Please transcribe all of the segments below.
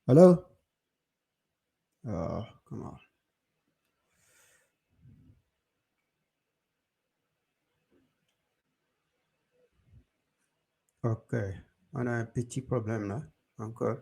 Hello? Oh, come on. Ok. On a un petit problème là, encore.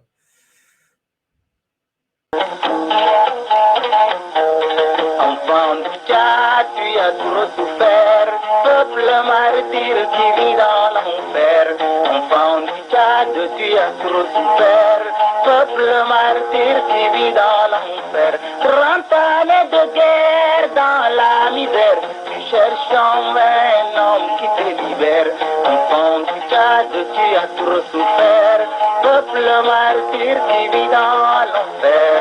Enfant du Tchad, tu as trop souffert, peuple martyr qui vit dans l'enfer. Enfant du Tchad, tu as trop souffert, peuple martyr qui vit dans l'enfer. 30 années de guerre dans la misère, tu cherches en vain un homme qui te libère. Enfant du Tchad, tu as trop souffert, peuple martyr qui vit dans l'enfer.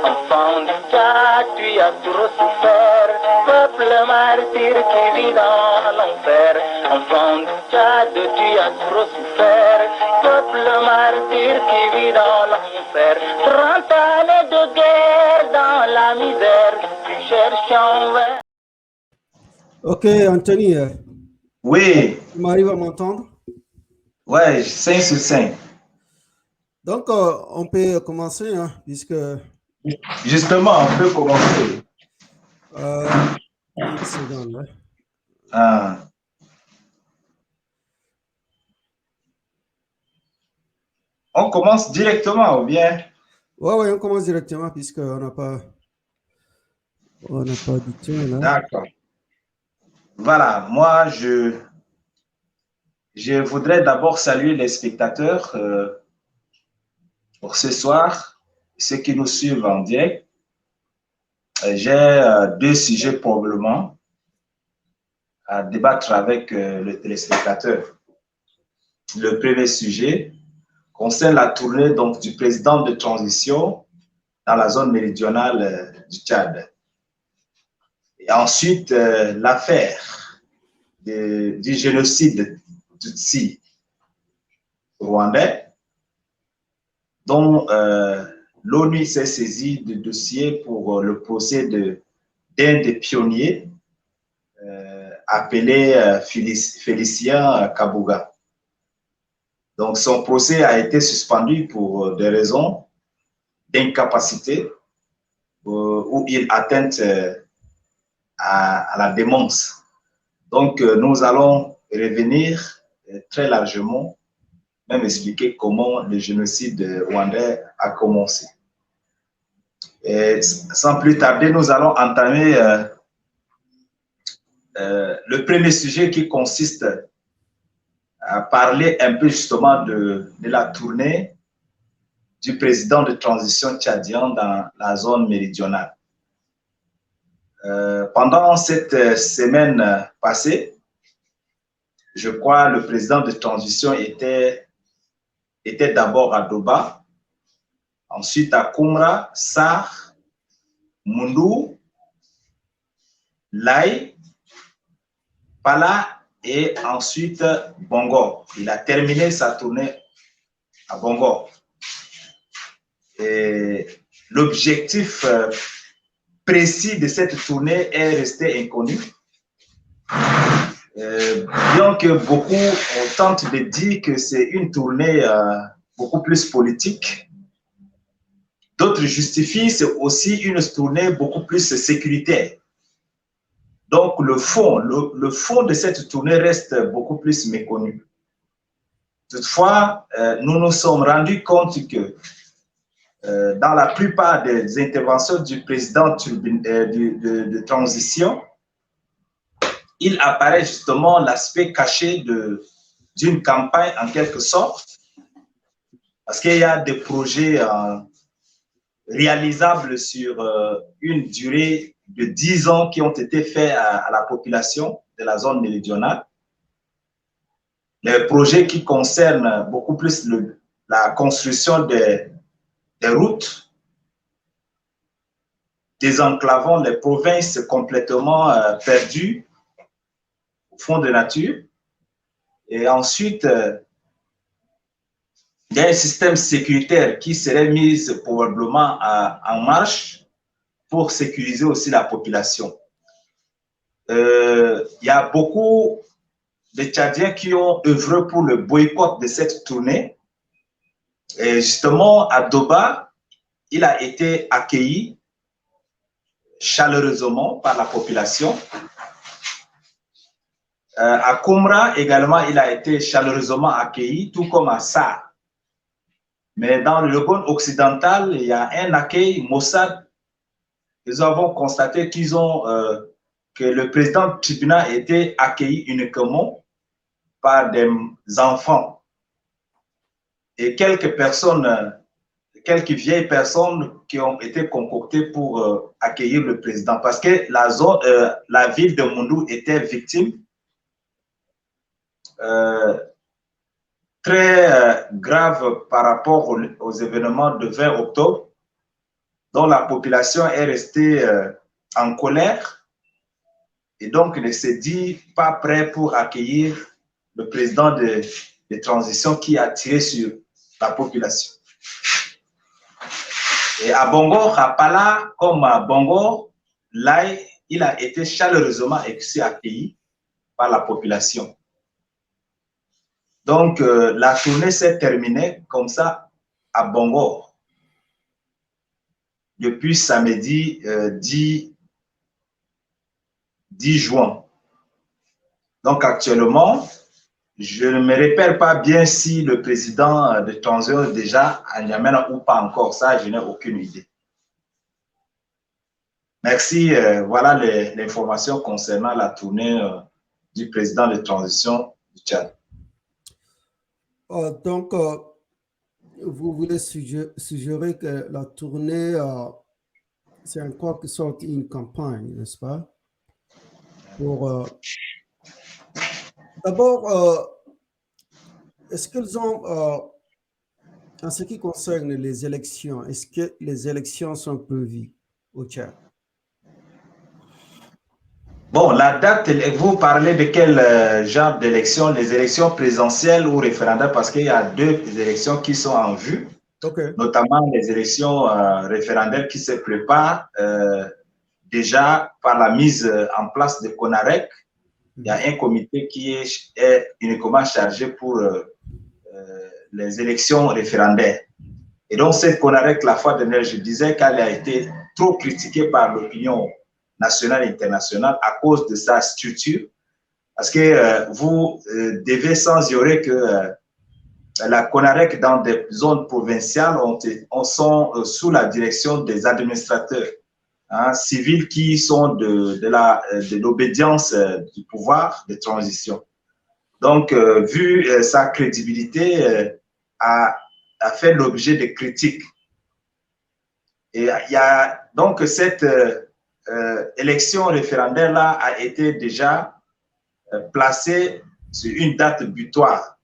Enfant du Tchad, tu as trop souffert, peuple martyr qui vit dans l'enfer. Enfant du Tchad, tu as trop souffert, peuple martyr qui vit dans l'enfer. 30 années de guerre dans la misère, tu cherches en vain. Ok, Anthony, Oui, tu m'arrives à m'entendre? ouais, 5 sur 5. Donc, on peut commencer, hein, puisque Justement, on peut commencer. une seconde. Là. Ah, on commence directement ou bien? Ouais, on commence directement puisqu'on n'a pas du temps là. D'accord. Voilà, moi, je voudrais d'abord saluer les spectateurs pour ce soir, ceux qui nous suivent en direct. J'ai deux sujets probablement à débattre avec le téléspectateur. Le premier sujet concerne la tournée donc, du président de transition dans la zone méridionale du Tchad. Et ensuite, l'affaire du génocide Tutsi rwandais, dont l'ONU s'est saisie du dossier pour le procès d'un des pionniers appelé Félicien Kabuga. Donc, son procès a été suspendu pour des raisons d'incapacité où il atteint à la démence. Donc, nous allons revenir très largement, même expliquer comment le génocide rwandais a commencé. Et sans plus tarder, nous allons entamer le premier sujet qui consiste à parler un peu justement de la tournée du président de transition tchadien dans la zone méridionale. Pendant cette semaine passée, je crois le président de transition était d'abord à Doba, ensuite à Koumra, Sar, Mundou, Lai, Pala et ensuite Bongor. Il a terminé sa tournée à Bongor. L'objectif précis de cette tournée est resté inconnu. Bien que beaucoup tentent de dire que c'est une tournée beaucoup plus politique, d'autres justifient c'est aussi une tournée beaucoup plus sécuritaire. Donc le fond de cette tournée reste beaucoup plus méconnu. Toutefois, nous nous sommes rendus compte que dans la plupart des interventions du président de transition, il apparaît justement l'aspect caché d'une campagne en quelque sorte, parce qu'il y a des projets réalisables sur une durée de 10 ans qui ont été faits à la population de la zone méridionale. Les projets qui concernent beaucoup plus la construction des routes, désenclavant les provinces complètement perdues au fond de nature. Et ensuite, il y a un système sécuritaire qui serait mis probablement en marche pour sécuriser aussi la population. Il y a beaucoup de Tchadiens qui ont œuvré pour le boycott de cette tournée. Et justement, à Doba, il a été accueilli chaleureusement par la population. À Koumra également, il a été chaleureusement accueilli, tout comme à Sarr. Mais dans le Logone occidental, il y a un accueil Mossad. Nous avons constaté que le président Tchibina a été accueilli uniquement par des enfants et quelques personnes, quelques vieilles personnes qui ont été concoctées pour accueillir le président, parce que la ville de Moundou était victime très grave par rapport aux événements de 20 octobre, dont la population est restée en colère et donc ne s'est dit pas prêt pour accueillir le président de transition qui a tiré sur la population. Et à Bongor, à Pala, comme à Bongor, là, il a été chaleureusement accueilli par la population. Donc, la tournée s'est terminée comme ça à Bongor depuis samedi 10 juin. Donc, actuellement, je ne me rappelle pas bien si le président de transition est déjà à N'Djamena ou pas encore. Ça, je n'ai aucune idée. Merci. Voilà l'information concernant la tournée du président de transition du Tchad. Donc, vous voulez suggérer que la tournée, c'est en quelque sorte une campagne, n'est-ce pas? D'abord, est-ce qu'ils ont, en ce qui concerne les élections, est-ce que les élections sont prévues au Tchad? Bon, la date, vous parlez de quel genre d'élection? Les élections présidentielles ou référendaires? Parce qu'il y a deux élections qui sont en vue, notamment les élections référendaires qui se préparent déjà par la mise en place de CONAREC. Il y a un comité qui est uniquement chargé pour les élections référendaires. Et donc, cette CONAREC, la fois dernière, je disais qu'elle a été trop critiquée par l'opinion nationale et internationale à cause de sa structure. Parce que vous devez sans ignorer que la CONAREC, dans des zones provinciales, sont sous la direction des administrateurs civils qui sont de l'obédience du pouvoir de transition. Donc, vu sa crédibilité, a fait l'objet de critiques. Et il y a donc cette élection référendaire-là a été déjà placée sur une date butoir,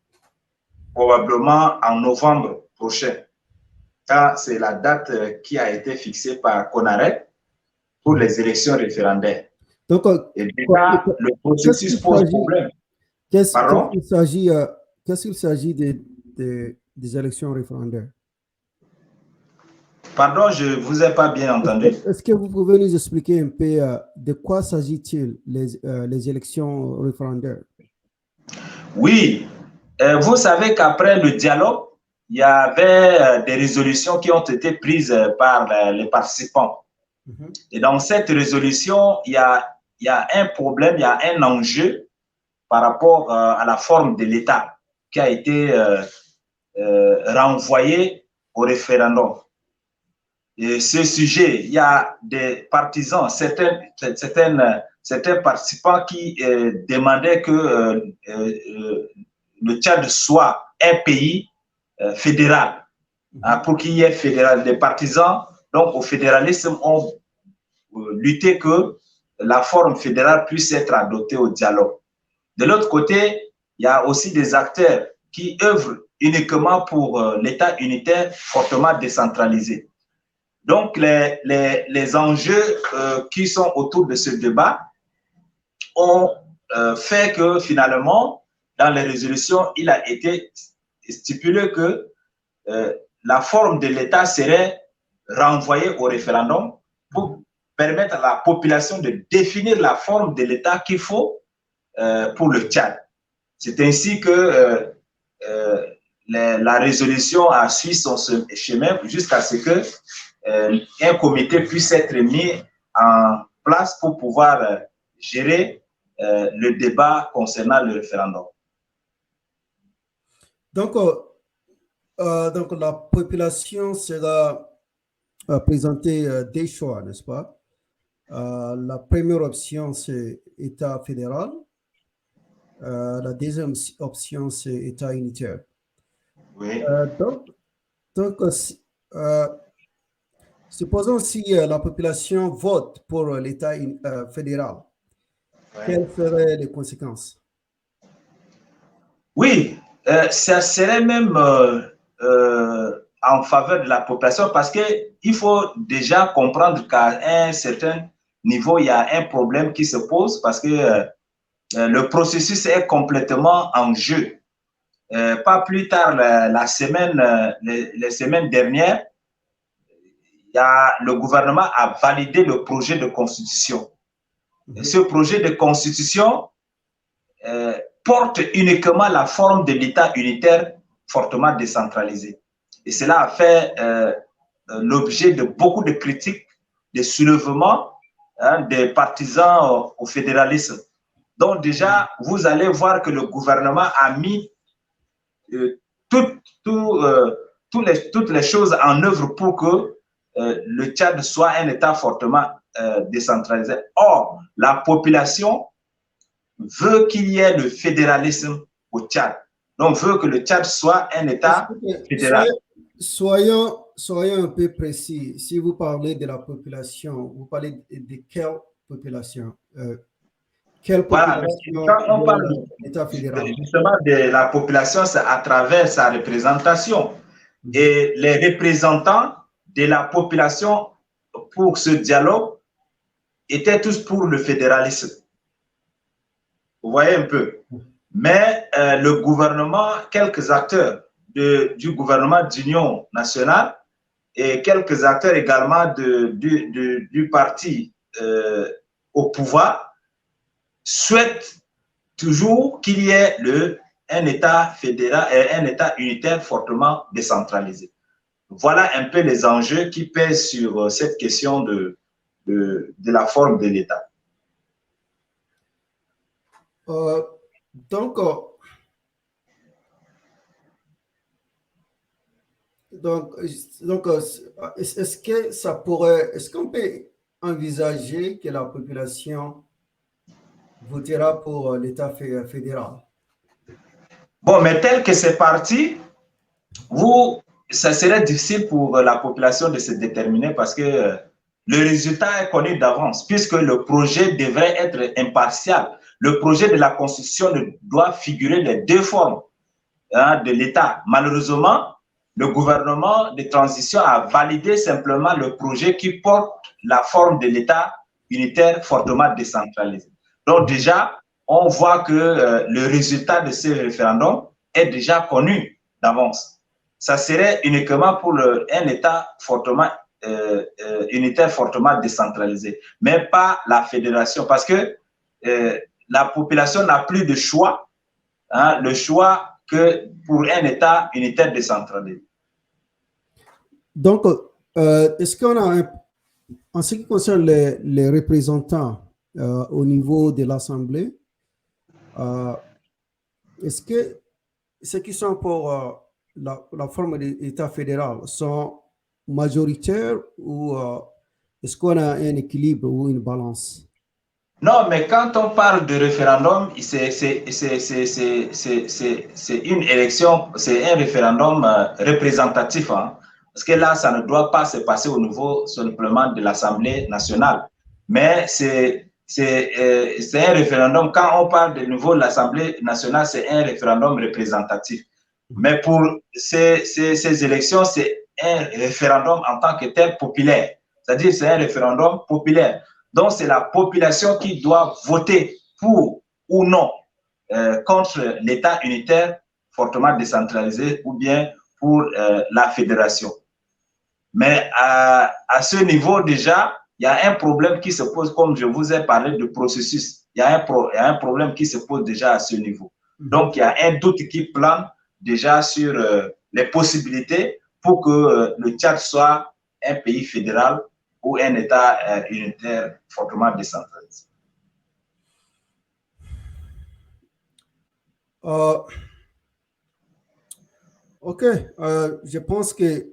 probablement en novembre prochain. C'est la date qui a été fixée par CONAREC pour les élections référendaires. Donc, et déjà, le processus pose problème. Qu'est-ce qu'il s'agit des élections référendaires? Pardon, je ne vous ai pas bien entendu. Est-ce que vous pouvez nous expliquer un peu de quoi s'agit-il les élections référendaires? Oui, vous savez qu'après le dialogue, il y avait des résolutions qui ont été prises par les participants. Et dans cette résolution, il y a un problème, il y a un enjeu par rapport à la forme de l'État qui a été renvoyé au référendum. Et ce sujet, il y a des partisans, certains participants qui demandaient que le Tchad soit un pays fédéral, pour qu'il y ait fédéral. Les partisans, donc au fédéralisme, ont lutté que la forme fédérale puisse être adoptée au dialogue. De l'autre côté, il y a aussi des acteurs qui œuvrent uniquement pour l'État unitaire fortement décentralisé. Donc, les enjeux qui sont autour de ce débat ont fait que finalement, dans les résolutions, il a été stipulé que la forme de l'État serait renvoyée au référendum pour permettre à la population de définir la forme de l'État qu'il faut pour le Tchad. C'est ainsi que la résolution a suivi son chemin jusqu'à ce que un comité puisse être mis en place pour pouvoir gérer le débat concernant le référendum. Donc la population sera présenter des choix, n'est-ce pas? La première option, c'est État fédéral. La deuxième option, c'est État unitaire. Oui. Supposons si la population vote pour l'État fédéral, ouais. Quelles seraient les conséquences? Oui, ça serait même en faveur de la population parce qu'il faut déjà comprendre qu'à un certain niveau, il y a un problème qui se pose parce que le processus est complètement en jeu. Pas plus tard, les semaines dernières, le gouvernement a validé le projet de constitution. Et ce projet de constitution porte uniquement la forme de l'État unitaire fortement décentralisé. Et cela a fait l'objet de beaucoup de critiques, de soulèvements des partisans au fédéralisme. Donc déjà, vous allez voir que le gouvernement a mis toutes les choses en œuvre pour que le Tchad soit un État fortement décentralisé. Or, la population veut qu'il y ait le fédéralisme au Tchad. Donc, veut que le Tchad soit un État fédéral. Soyons un peu précis. Si vous parlez de la population, vous parlez de quelle population? Quelle population? Voilà, quand on parle justement de la population, c'est à travers sa représentation. Et les représentants de la population pour ce dialogue étaient tous pour le fédéralisme. Vous voyez un peu. Mais le gouvernement, quelques acteurs du gouvernement d'union nationale et quelques acteurs également du parti au pouvoir souhaitent toujours qu'il y ait un État fédéral et un État unitaire fortement décentralisé. Voilà un peu les enjeux qui pèsent sur cette question de la forme de l'État. Donc, est-ce qu'on peut envisager que la population votera pour l'État fédéral? Bon, mais tel que c'est parti, ça serait difficile pour la population de se déterminer parce que le résultat est connu d'avance, puisque le projet devrait être impartial. Le projet de la Constitution doit figurer les deux formes de l'État. Malheureusement, le gouvernement de transition a validé simplement le projet qui porte la forme de l'État unitaire fortement décentralisé. Donc déjà, on voit que le résultat de ce référendum est déjà connu d'avance. Ça serait uniquement pour un État fortement unitaire fortement décentralisé, mais pas la fédération, parce que la population n'a plus de choix, le choix que pour un État unitaire décentralisé. Donc, est-ce qu'on a, en ce qui concerne les représentants au niveau de l'Assemblée, est-ce que ceux qui sont pour la forme d'État fédéral sont majoritaires ou est-ce qu'on a un équilibre ou une balance? Non, mais quand on parle de référendum, c'est une élection, c'est un référendum représentatif, hein, parce que là, ça ne doit pas se passer au niveau simplement de l'Assemblée nationale, mais c'est un référendum, quand on parle de niveau de l'Assemblée nationale, c'est un référendum représentatif. Mais pour ces élections, c'est un référendum en tant que tel populaire, c'est-à-dire c'est un référendum populaire. Donc, c'est la population qui doit voter pour ou non contre l'État unitaire fortement décentralisé ou bien pour la fédération. Mais à ce niveau déjà, il y a un problème qui se pose, comme je vous ai parlé de processus. Il y a un problème qui se pose déjà à ce niveau. Donc, il y a un doute qui plane déjà sur les possibilités pour que le Tchad soit un pays fédéral ou un État unitaire fortement décentralisé. Ok, je pense que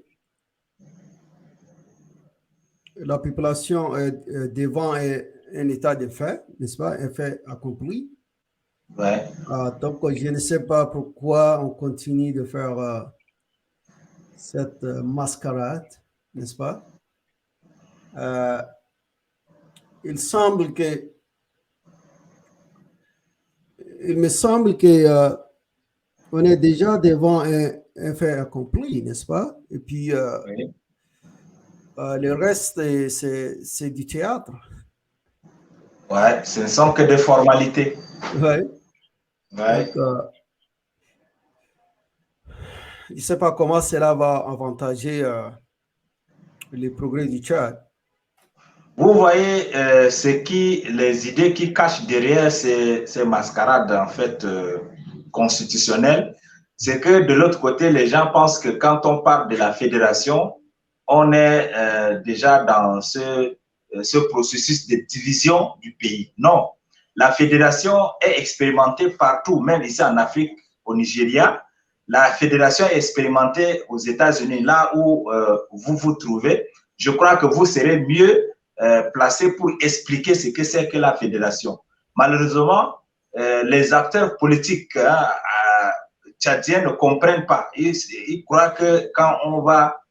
la population est devant un état de fait, n'est-ce pas, un fait accompli. Ouais. Donc, je ne sais pas pourquoi on continue de faire cette mascarade, n'est-ce pas? Il me semble que on est déjà devant un fait accompli, n'est-ce pas? Et puis, Oui. le reste, c'est du théâtre. Ouais, ce ne sont que des formalités. Ouais. Ouais. Donc, je ne sais pas comment cela va avantager les progrès du Tchad. Vous voyez les idées qui cachent derrière ces mascarades en fait constitutionnelles, c'est que de l'autre côté, les gens pensent que quand on parle de la fédération, on est déjà dans ce processus de division du pays. Non, la fédération est expérimentée partout, même ici en Afrique, au Nigeria. La fédération est expérimentée aux États-Unis, là où vous vous trouvez. Je crois que vous serez mieux placé pour expliquer ce que c'est que la fédération. Malheureusement, les acteurs politiques tchadiens ne comprennent pas. Ils croient que quand on va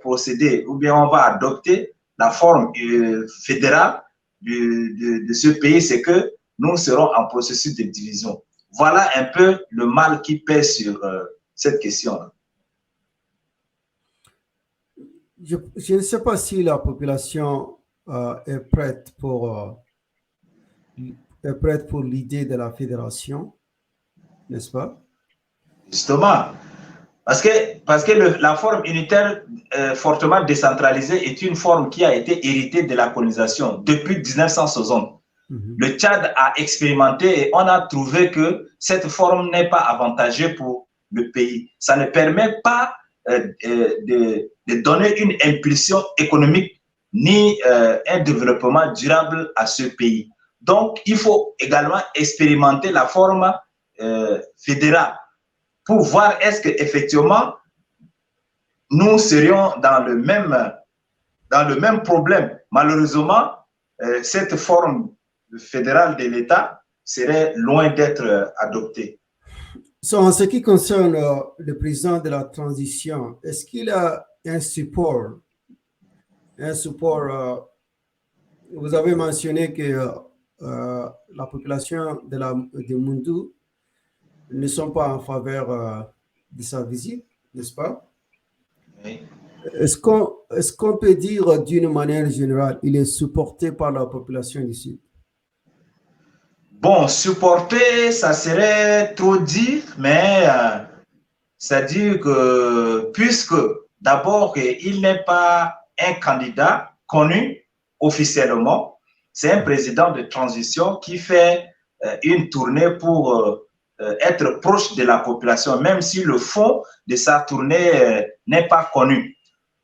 procéder ou bien on va adopter la forme fédérale de ce pays, c'est que nous serons en processus de division. Voilà un peu le mal qui pèse sur cette question. Je ne sais pas si la population est prête pour l'idée de la fédération, n'est-ce pas? Justement, parce que la forme unitaire fortement décentralisée est une forme qui a été héritée de la colonisation depuis 1960. Le Tchad a expérimenté et on a trouvé que cette forme n'est pas avantageuse pour le pays. Ça ne permet pas de donner une impulsion économique ni un développement durable à ce pays. Donc, il faut également expérimenter la forme fédérale pour voir est-ce qu'effectivement, nous serions dans le même problème. Malheureusement, cette forme fédérale de l'État serait loin d'être adoptée. En ce qui concerne le président de la transition, est-ce qu'il a un support? Vous avez mentionné que la population de Moundou ne sont pas en faveur de sa visite, n'est-ce pas? Oui. Est-ce qu'on peut dire d'une manière générale, il est supporté par la population du Sud? Bon, supporter, ça serait trop dire, mais c'est-à-dire que puisque d'abord, il n'est pas un candidat connu officiellement, c'est un président de transition qui fait une tournée pour être proche de la population, même si le fond de sa tournée n'est pas connu.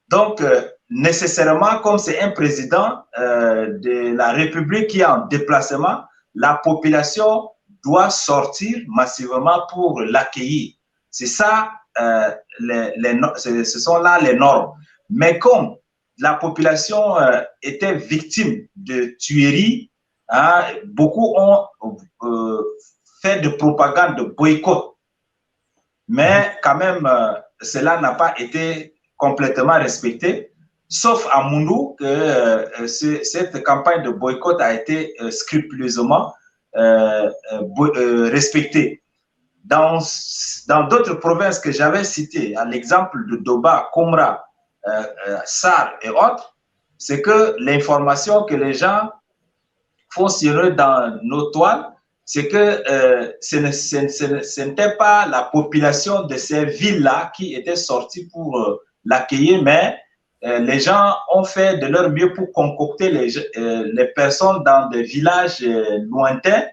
Donc, nécessairement, comme c'est un président de la République qui est en déplacement, la population doit sortir massivement pour l'accueillir. C'est ça, ce sont là les normes. Mais comme la population était victime de tueries, hein, beaucoup ont fait de propagande de boycott. Mais quand même, cela n'a pas été complètement respecté, sauf à Moundou que cette campagne de boycott a été scrupuleusement respectée. Dans d'autres provinces que j'avais citées, à l'exemple de Doba, Komra, Sar et autres, c'est que l'information que les gens font sur eux dans nos toiles, c'est que ce n'était pas la population de ces villes-là qui était sortie pour l'accueillir, mais les gens ont fait de leur mieux pour concocter les personnes dans des villages lointains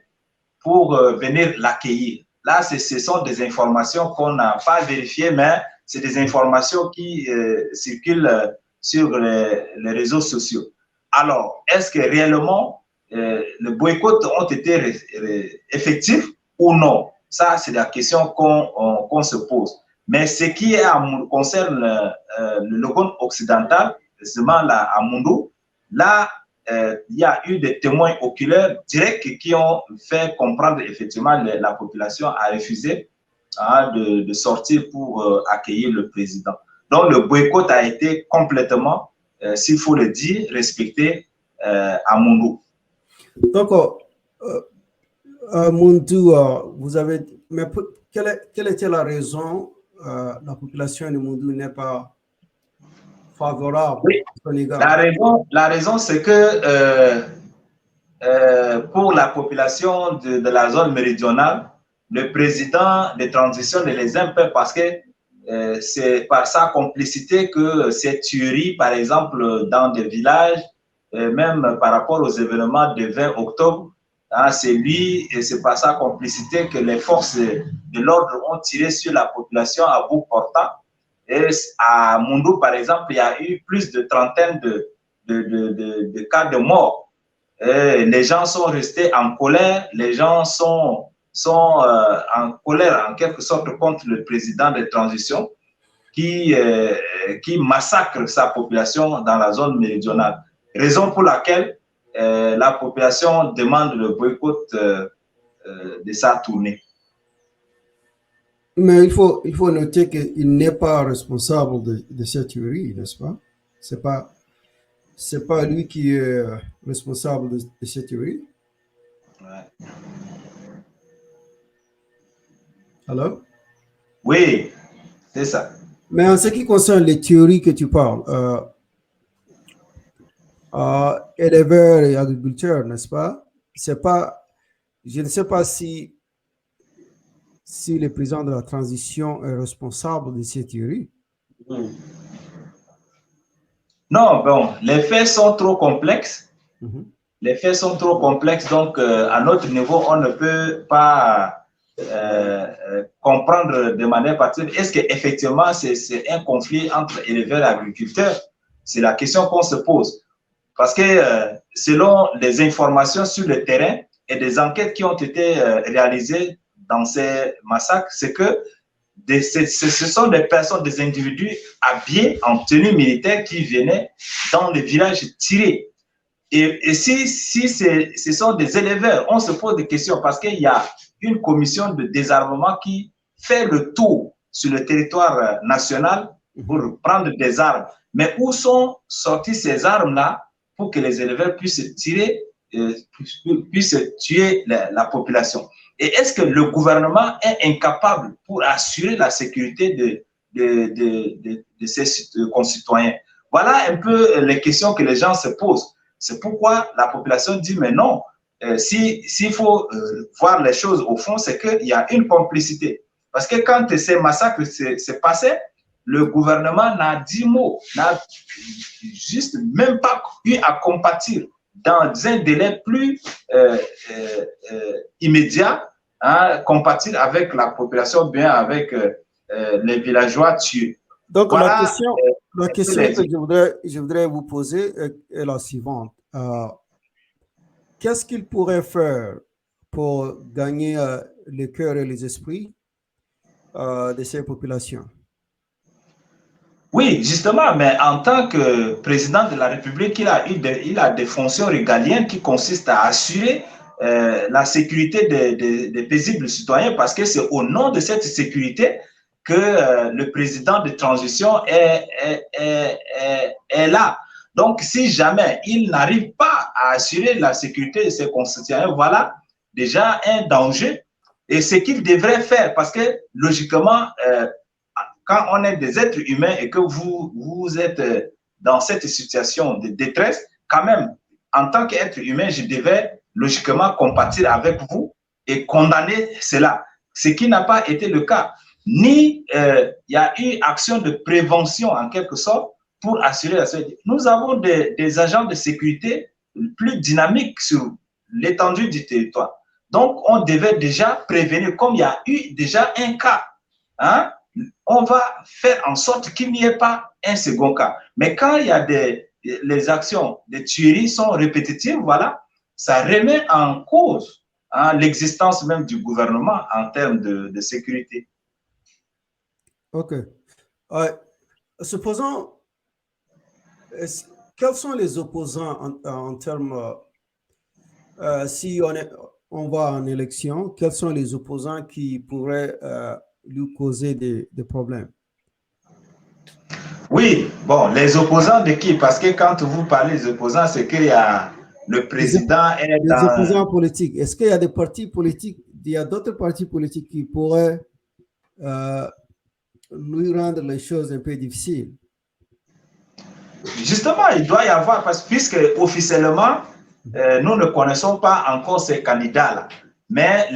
pour venir l'accueillir. Là, ce sont des informations qu'on n'a pas vérifiées, mais c'est des informations qui circulent sur les réseaux sociaux. Alors, est-ce que réellement les boycotts ont été effectifs ou non? Ça, c'est la question qu'on se pose. Mais ce qui concerne le Logone occidental, justement là, à Moundou, là, il y a eu des témoins oculaires directs qui ont fait comprendre effectivement la population a refusé de sortir pour accueillir le président. Donc, le boycott a été complètement, s'il faut le dire, respecté à Moundou. Donc, à Moundou, vous avez... Mais quelle était la raison la population de Moundou n'est pas favorable oui. à son égard? La raison c'est que pour la population de la zone méridionale, le président de transition ne les aime pas parce que c'est par sa complicité que ces tueries, par exemple, dans des villages, même par rapport aux événements du 20 octobre, c'est lui et c'est par sa complicité que les forces de l'ordre ont tiré sur la population à bout portant. Et à Moundou, par exemple, il y a eu plus de trentaine de cas de mort. Et les gens sont restés en colère, les gens sont en colère en quelque sorte contre le président de transition qui massacre sa population dans la zone méridionale. Raison pour laquelle la population demande le boycott de sa tournée. Mais il faut noter qu'il n'est pas responsable de cette tuerie, n'est-ce pas? C'est pas lui qui est responsable de cette tuerie. Ouais. Alors? Oui, c'est ça. Mais en ce qui concerne les théories que tu parles, éleveurs et agriculteurs, n'est-ce pas? C'est pas, je ne sais pas si le président de la transition est responsable de ces théories. Non, bon, les faits sont trop complexes. Les faits sont trop complexes, donc à notre niveau, on ne peut pas comprendre de manière particulière. Est-ce qu'effectivement, c'est un conflit entre éleveurs et agriculteurs? C'est la question qu'on se pose. Parce que selon les informations sur le terrain et des enquêtes qui ont été réalisées dans ces massacres, c'est que ce sont des personnes, des individus habillés en tenue militaire qui venaient dans les villages tirer. Et si ce sont des éleveurs, on se pose des questions parce qu'il y a une commission de désarmement qui fait le tour sur le territoire national pour prendre des armes. Mais où sont sorties ces armes-là pour que les éleveurs puissent tirer, puissent tuer la population? Et est-ce que le gouvernement est incapable pour assurer la sécurité de ses concitoyens? Voilà un peu les questions que les gens se posent. C'est pourquoi la population dit, mais non, s'il faut voir les choses au fond, c'est qu'il y a une complicité. Parce que quand ces massacres s'est passé, le gouvernement n'a dit mot, n'a juste même pas eu à compatir dans un délai plus immédiat, compatir avec la population, bien avec les villageois tués. Donc, voilà, la question que je voudrais vous poser est la suivante. Qu'est-ce qu'il pourrait faire pour gagner le cœur et les esprits de ces populations? Oui, justement, mais en tant que président de la République, il a des fonctions régaliennes qui consistent à assurer la sécurité des paisibles citoyens parce que c'est au nom de cette sécurité que le président de transition est là. Donc, si jamais il n'arrive pas à assurer la sécurité de ses concitoyens, voilà déjà un danger. Et ce qu'il devrait faire, parce que logiquement, quand on est des êtres humains et que vous êtes dans cette situation de détresse, quand même, en tant qu'être humain, je devais logiquement compatir avec vous et condamner cela, ce qui n'a pas été le cas. Ni il y a eu action de prévention en quelque sorte pour assurer la sécurité. Nous avons des agents de sécurité plus dynamiques sur l'étendue du territoire. Donc, on devait déjà prévenir, comme il y a eu déjà un cas, hein, on va faire en sorte qu'il n'y ait pas un second cas. Mais quand il y a les actions de tuerie sont répétitives, voilà, ça remet en cause hein, l'existence même du gouvernement en termes de sécurité. OK. Supposons, quels sont les opposants en termes, si on va en élection, quels sont les opposants qui pourraient lui causer des problèmes? Oui, bon, les opposants de qui? Parce que quand vous parlez des opposants, c'est qu'il y a le président est les dans... opposants politiques. Est-ce qu'il y a des partis politiques, il y a d'autres partis politiques qui pourraient lui rendre les choses un peu difficiles? Justement, il doit y avoir, parce que puisque officiellement, nous ne connaissons pas encore ces candidats-là. Mais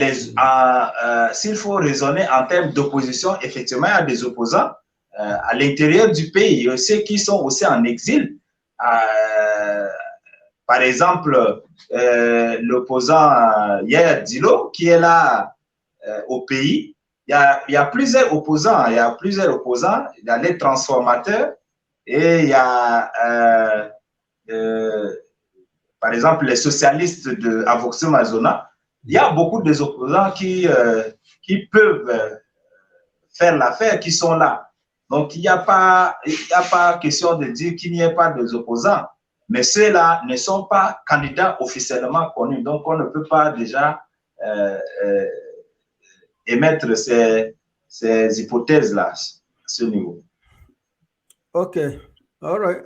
s'il faut raisonner en termes d'opposition, effectivement, il y a des opposants à l'intérieur du pays, ceux qui sont aussi en exil. Par exemple, l'opposant Yaya Dilo, qui est là au pays. Il y a plusieurs opposants. Il y a les transformateurs et il y a, par exemple, les socialistes de Avoxio Mazona. Il y a beaucoup d'opposants qui peuvent faire l'affaire, qui sont là. Donc, il n'y a pas question de dire qu'il n'y ait pas d'opposants. Mais ceux-là ne sont pas candidats officiellement connus. Donc, on ne peut pas déjà émettre ces hypothèses-là à ce niveau. OK. All right.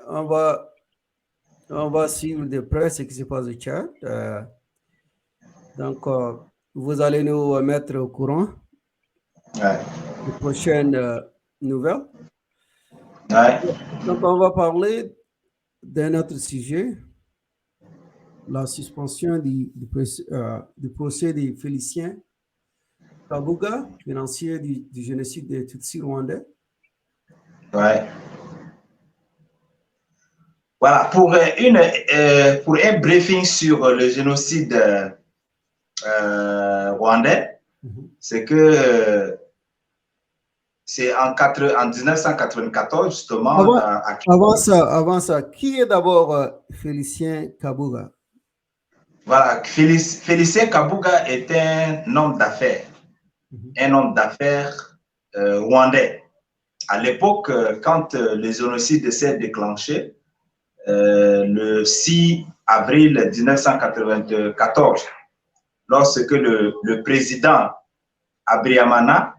On va suivre de près ce qui se passe au Tchad. Donc, vous allez nous mettre au courant des prochaines nouvelles. Ouais. Donc, on va parler d'un autre sujet, la suspension du procès de Félicien Kabuga, financier du génocide des Tutsis rwandais. Ouais. Voilà, pour un briefing sur le génocide rwandais, c'est que c'est en 1994, justement. Avant ça, qui est d'abord Félicien Kabuga? Voilà, Félicien Kabuga est un homme d'affaires, rwandais. À l'époque, quand le génocide s'est déclenché, le 6 avril 1994, lorsque le président Abriamana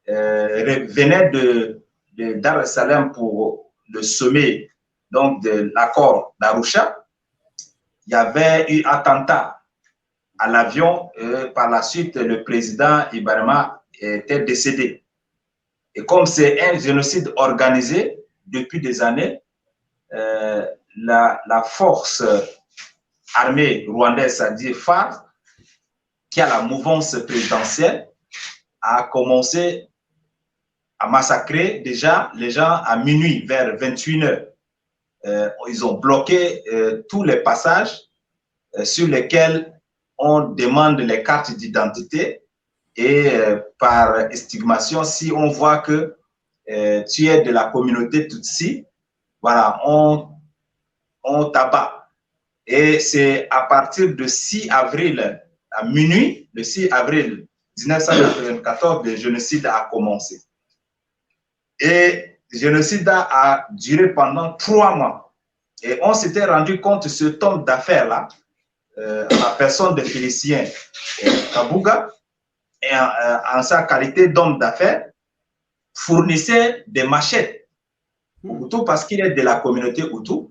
venait de Dar es Salaam pour le sommet donc, de l'accord d'Arusha, il y avait eu attentat à l'avion. Par la suite, le président Ibarama était décédé. Et comme c'est un génocide organisé depuis des années, la force armée rwandaise, c'est-à-dire FARC, qui a la mouvance présidentielle, a commencé à massacrer déjà les gens à minuit, vers 21h. Ils ont bloqué tous les passages sur lesquels on demande les cartes d'identité et par estimation, si on voit que tu es de la communauté Tutsi, voilà, on t'abat. Et c'est à partir de 6 avril à minuit, le 6 avril 1994, le génocide a commencé. Et le génocide a duré pendant 3 mois. Et on s'était rendu compte que cet homme d'affaires-là, la personne de Félicien Kabuga, et en sa qualité d'homme d'affaires, fournissait des machettes. Hutu, parce qu'il est de la communauté Hutu,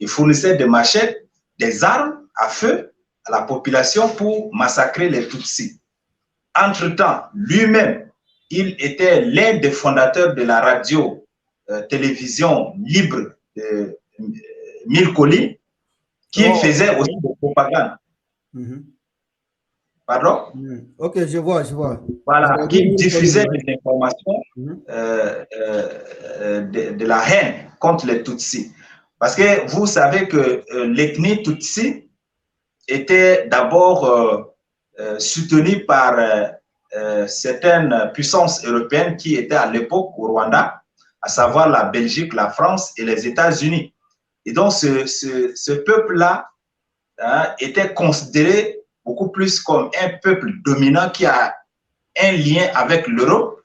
il fournissait des machettes, des armes à feu à la population pour massacrer les Tutsis. Entre-temps, lui-même, il était l'un des fondateurs de la radio-télévision libre de Mille Collines, qui faisait aussi de propagande. Pardon? Ok, je vois. Voilà, qui diffusait ouais. des informations de la haine contre les Tutsis. Parce que vous savez que l'ethnie Tutsi était d'abord soutenue par certaines puissances européennes qui étaient à l'époque au Rwanda, à savoir la Belgique, la France et les États-Unis. Et donc, ce peuple-là était considéré beaucoup plus comme un peuple dominant qui a un lien avec l'Europe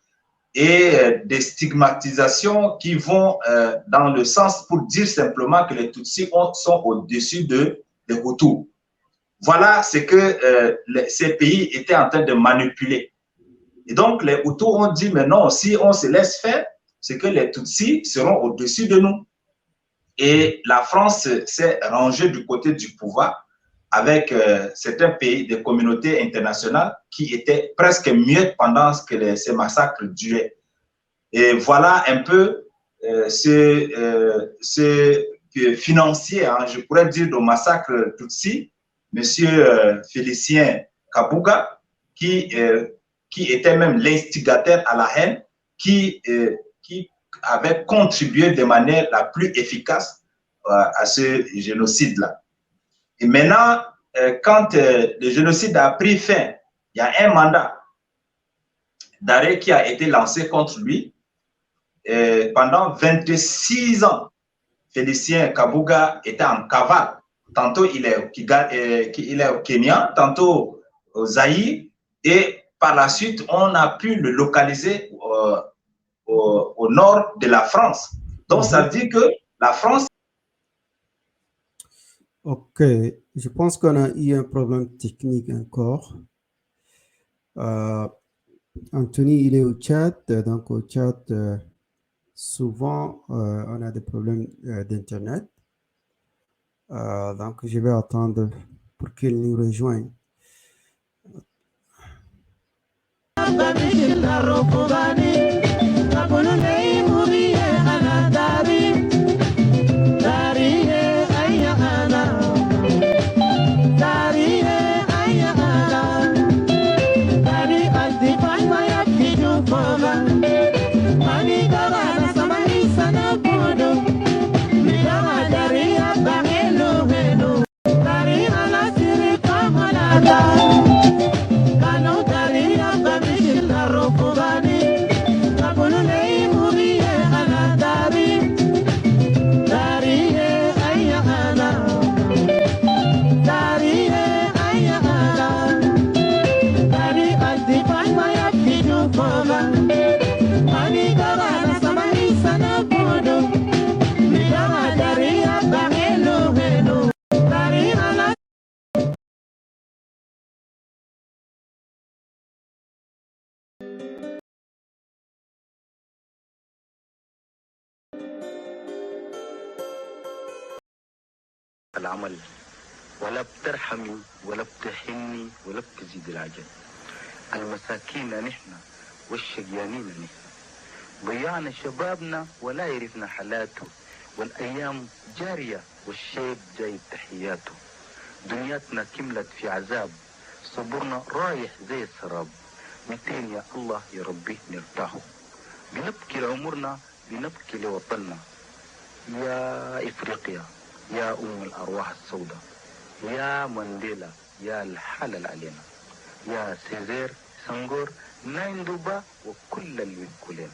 et des stigmatisations qui vont dans le sens pour dire simplement que les Tutsis sont au-dessus des Hutus. Voilà ce que ces pays étaient en train de manipuler. Et donc, les Hutus ont dit, mais non, si on se laisse faire, c'est que les Tutsis seront au-dessus de nous. Et la France s'est rangée du côté du pouvoir avec certains pays, des communautés internationales qui étaient presque muettes pendant que ces massacres duraient. Et voilà un peu ce financier, je pourrais dire, du massacre Tutsi, M. Félicien Kabuga, qui était même l'instigateur à la haine, qui avait contribué de manière la plus efficace à ce génocide-là. Et maintenant, quand le génocide a pris fin, il y a un mandat d'arrêt qui a été lancé contre lui. Pendant 26 ans, Félicien Kabuga était en cavale. Tantôt il est au Kenya, tantôt au Zaïre, et par la suite, on a pu le localiser au nord de la France. Donc, ça veut dire que la France... Ok, je pense qu'on a eu un problème technique encore. Anthony, il est au chat, donc au chat, souvent, on a des problèmes d'Internet. Donc, je vais attendre pour qu'il nous rejoigne. العمل ولا بترحمي ولا بتحني ولا بتزيد العجل. المساكين نحن والشقيانين نحن، ضيعنا شبابنا ولا يعرفنا حالاته، والايام جاريه والشيب جايب تحياته. دنياتنا كملت في عذاب، صبرنا رايح زي السراب. 200 يا الله يا ربي نرتاحوا، بنبكي لعمرنا بنبكي لوطننا. يا افريقيا يا أم الأرواح السوداء، يا مانديلا يا الحلال علينا، يا سيزير سنغور نايندوبا وكل اللي كلنا.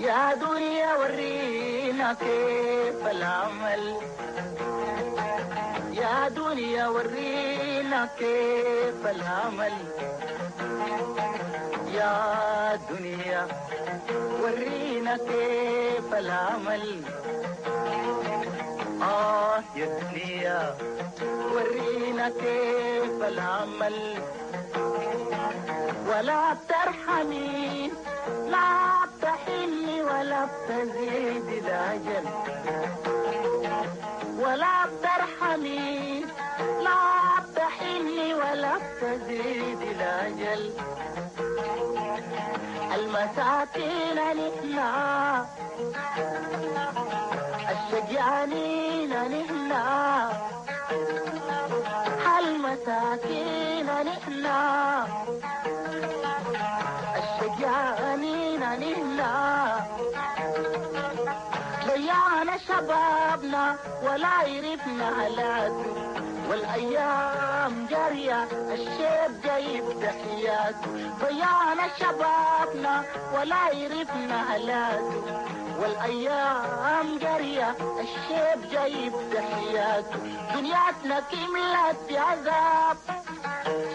يا دنيا ورينا كيف العمل، يا دنيا ورينا كيف العمل، يا دنيا ورينا كيف العمل. يا دنيا ورينا كيف العمل، ولا بترحمي لا بتحلي ولا بتزيد الأجل. ولا بترحمي لا بتحني ولا بتزيد الأجل المساكين نحنا الشجعانين نحنا المساكين نحنا الشجعانين نحنا ضيعنا شبابنا ولا يرفنا هلاته والأيام جارية الشيب جايب تحياته ضيعنا شبابنا ولا يرفنا هلاته والأيام جارية الشيب جايب تحياته دنياتنا كملت في عذاب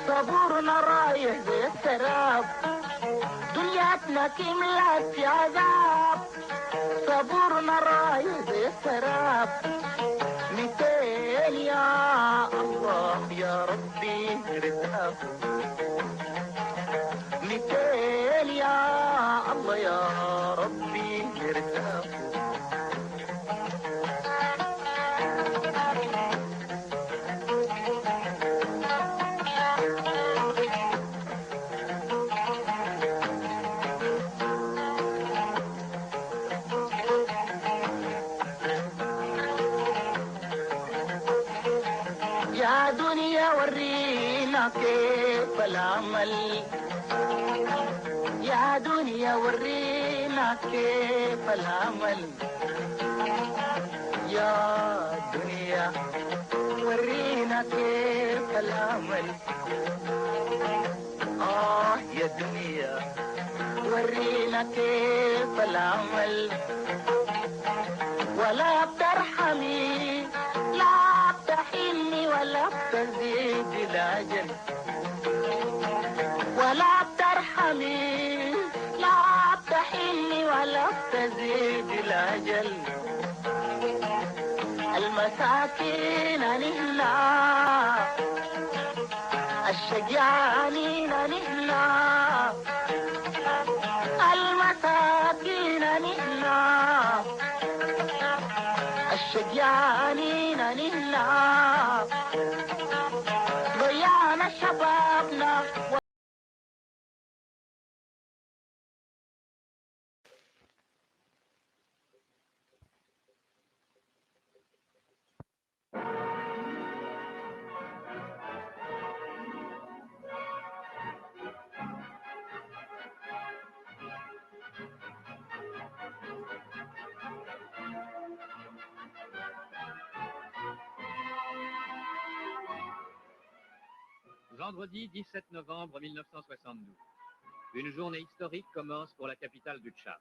صبورنا رايح زي السراب دنياتنا كملت في عذاب صبورنا رايح زي السراب مثال يا الله يا ربي ردها مثال يا الله يا ربي ردها يا دنيا ورينا كيف العمل يا دنيا ورينا كيف العمل يا دنيا ورينا كيف العمل يا دنيا ورينا كيف العمل ولا بترحمي لا بتحني ولا بتزيد الأجل ولا بترحمي لا بتحني ولا بتزيد الأجل المساكين نحنا الشجعانين نحنا المساكين نحنا الشجعانين نحنا ضيعنا شبابنا Vendredi 17 novembre 1972. Une journée historique commence pour la capitale du Tchad.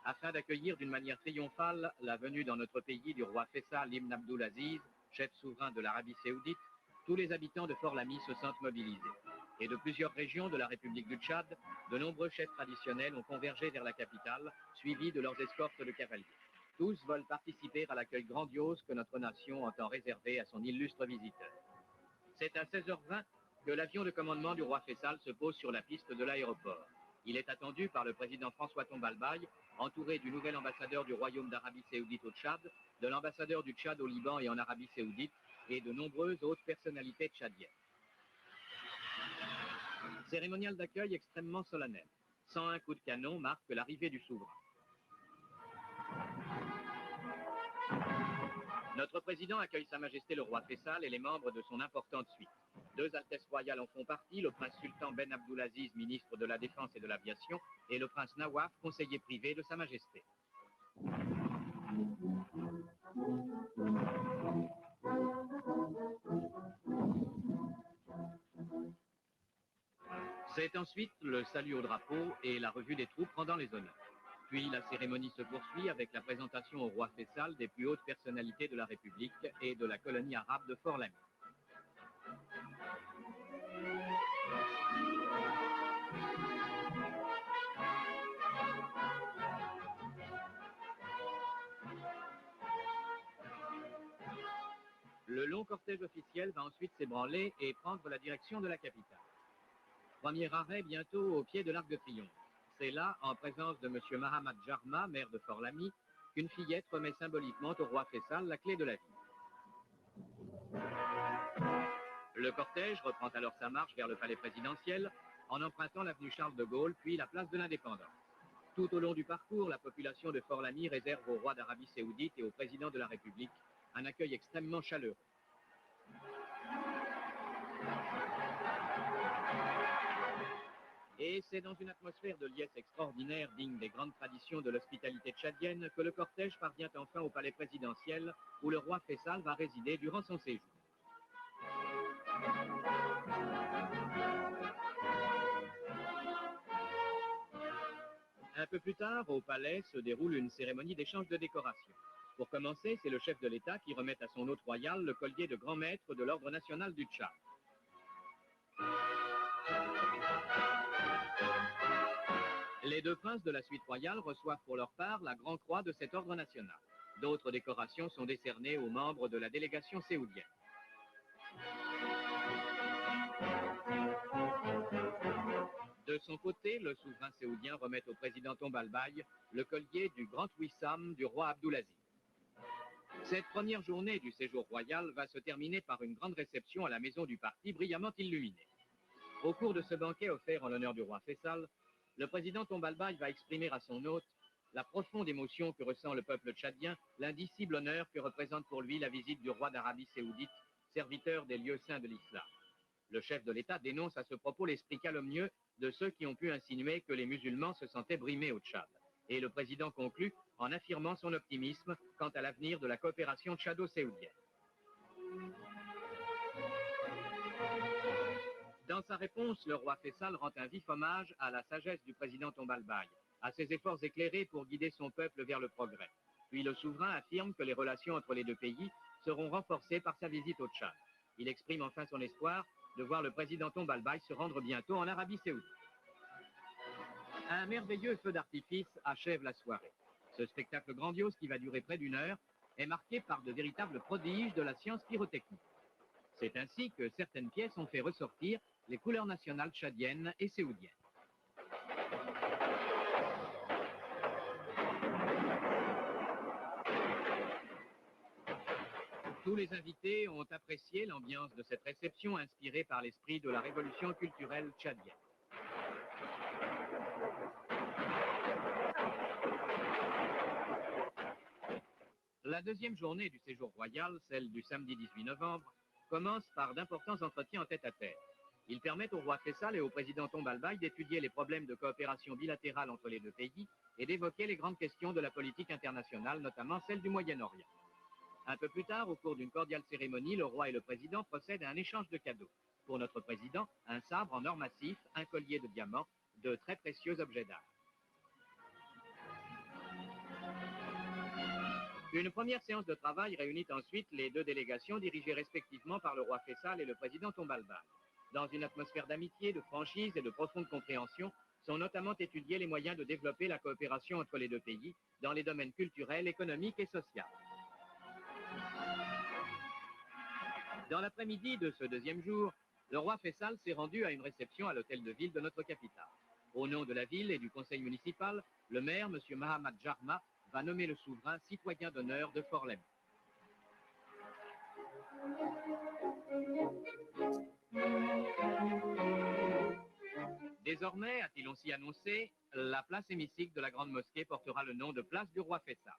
Afin d'accueillir d'une manière triomphale la venue dans notre pays du roi Faisal Ibn Abdulaziz, chef souverain de l'Arabie Saoudite, tous les habitants de Fort-Lamy se sentent mobilisés. Et de plusieurs régions de la République du Tchad, de nombreux chefs traditionnels ont convergé vers la capitale, suivis de leurs escortes de cavaliers. Tous veulent participer à l'accueil grandiose que notre nation entend réserver à son illustre visiteur. C'est à 16h20 que l'avion de commandement du roi Faisal se pose sur la piste de l'aéroport. Il est attendu par le président François Tombalbaye, entouré du nouvel ambassadeur du Royaume d'Arabie Saoudite au Tchad, de l'ambassadeur du Tchad au Liban et en Arabie Saoudite, et de nombreuses autres personnalités tchadiennes. Cérémonial d'accueil extrêmement solennel. 101 coups de canon marquent l'arrivée du souverain. Notre président accueille Sa Majesté le roi Faisal et les membres de son importante suite. 2 altesses royales en font partie, le prince sultan Ben Abdulaziz, ministre de la Défense et de l'Aviation, et le prince Nawaf, conseiller privé de Sa Majesté. C'est ensuite le salut au drapeau et la revue des troupes rendant les honneurs. Puis la cérémonie se poursuit avec la présentation au roi Faisal des plus hautes personnalités de la République et de la colonie arabe de Fort-Lamy. Le long cortège officiel va ensuite s'ébranler et prendre la direction de la capitale. Premier arrêt bientôt au pied de l'Arc de Triomphe. C'est là, en présence de M. Mahamad Jarma, maire de Fort-Lamy, qu'une fillette remet symboliquement au roi Faisal la clé de la ville. Le cortège reprend alors sa marche vers le palais présidentiel en empruntant l'avenue Charles de Gaulle, puis la place de l'Indépendance. Tout au long du parcours, la population de Fort-Lamy réserve au roi d'Arabie Saoudite et au président de la République un accueil extrêmement chaleureux. Et c'est dans une atmosphère de liesse extraordinaire, digne des grandes traditions de l'hospitalité tchadienne, que le cortège parvient enfin au palais présidentiel, où le roi Faisal va résider durant son séjour. Un peu plus tard, au palais, se déroule une cérémonie d'échange de décorations. Pour commencer, c'est le chef de l'État qui remet à son hôte royal le collier de grand maître de l'Ordre national du Tchad. Les deux princes de la suite royale reçoivent pour leur part la Grand Croix de cet ordre national. D'autres décorations sont décernées aux membres de la délégation séoudienne. De son côté, le souverain séoudien remet au président Tombalbaye le collier du grand Wissam du roi Abdulaziz. Cette première journée du séjour royal va se terminer par une grande réception à la maison du parti brillamment illuminée. Au cours de ce banquet offert en l'honneur du roi Faisal, le président Tombalbaye va exprimer à son hôte la profonde émotion que ressent le peuple tchadien, l'indicible honneur que représente pour lui la visite du roi d'Arabie Saoudite, serviteur des lieux saints de l'islam. Le chef de l'État dénonce à ce propos l'esprit calomnieux de ceux qui ont pu insinuer que les musulmans se sentaient brimés au Tchad. Et le président conclut en affirmant son optimisme quant à l'avenir de la coopération tchado-séoudienne. Dans sa réponse, le roi Faisal rend un vif hommage à la sagesse du président Tombalbaye, à ses efforts éclairés pour guider son peuple vers le progrès. Puis le souverain affirme que les relations entre les deux pays seront renforcées par sa visite au Tchad. Il exprime enfin son espoir de voir le président Tombalbaye se rendre bientôt en Arabie Saoudite. Un merveilleux feu d'artifice achève la soirée. Ce spectacle grandiose qui va durer près d'une heure est marqué par de véritables prodiges de la science pyrotechnique. C'est ainsi que certaines pièces ont fait ressortir les couleurs nationales tchadiennes et séoudiennes. Tous les invités ont apprécié l'ambiance de cette réception inspirée par l'esprit de la révolution culturelle tchadienne. La deuxième journée du séjour royal, celle du samedi 18 novembre, commence par d'importants entretiens en tête-à-tête. Ils permettent au roi Faisal et au président Tombalbaye d'étudier les problèmes de coopération bilatérale entre les deux pays et d'évoquer les grandes questions de la politique internationale, notamment celle du Moyen-Orient. Un peu plus tard, au cours d'une cordiale cérémonie, le roi et le président procèdent à un échange de cadeaux. Pour notre président, un sabre en or massif, un collier de diamants, de très précieux objets d'art. Une première séance de travail réunit ensuite les deux délégations dirigées respectivement par le roi Faisal et le président Tombalbaye. Dans une atmosphère d'amitié, de franchise et de profonde compréhension, sont notamment étudiés les moyens de développer la coopération entre les deux pays dans les domaines culturels, économiques et sociaux. Dans l'après-midi de ce deuxième jour, le roi Faisal s'est rendu à une réception à l'hôtel de ville de notre capitale. Au nom de la ville et du conseil municipal, le maire, M. Mohamed Jarma, va nommer le souverain citoyen d'honneur de Fort-Lamy. Désormais, a-t-il aussi annoncé, la place hémicycle de la Grande Mosquée portera le nom de place du roi Faisal.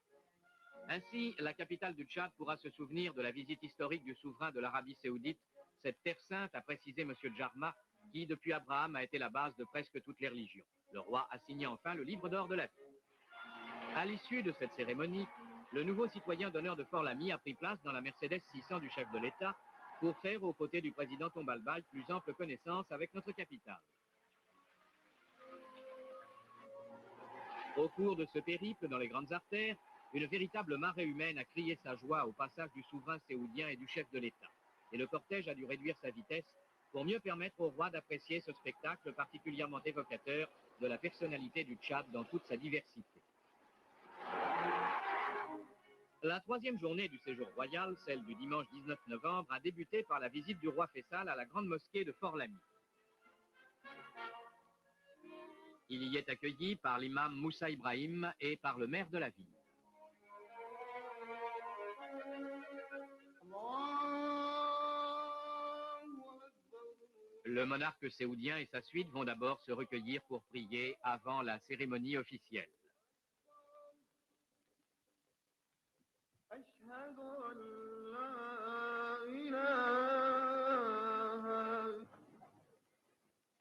Ainsi, la capitale du Tchad pourra se souvenir de la visite historique du souverain de l'Arabie Saoudite, cette terre sainte, a précisé M. Jarma, qui, depuis Abraham, a été la base de presque toutes les religions. Le roi a signé enfin le livre d'or de la vie. À l'issue de cette cérémonie, le nouveau citoyen d'honneur de Fort-Lamy a pris place dans la Mercedes 600 du chef de l'État pour faire, aux côtés du président Tombalbaye, plus ample connaissance avec notre capitale. Au cours de ce périple dans les grandes artères, une véritable marée humaine a crié sa joie au passage du souverain séoudien et du chef de l'État. Et le cortège a dû réduire sa vitesse pour mieux permettre au roi d'apprécier ce spectacle particulièrement évocateur de la personnalité du Tchad dans toute sa diversité. La troisième journée du séjour royal, celle du dimanche 19 novembre, a débuté par la visite du roi Faisal à la grande mosquée de Fort-Lamy. Il y est accueilli par l'imam Moussa Ibrahim et par le maire de la ville. Le monarque séoudien et sa suite vont d'abord se recueillir pour prier avant la cérémonie officielle.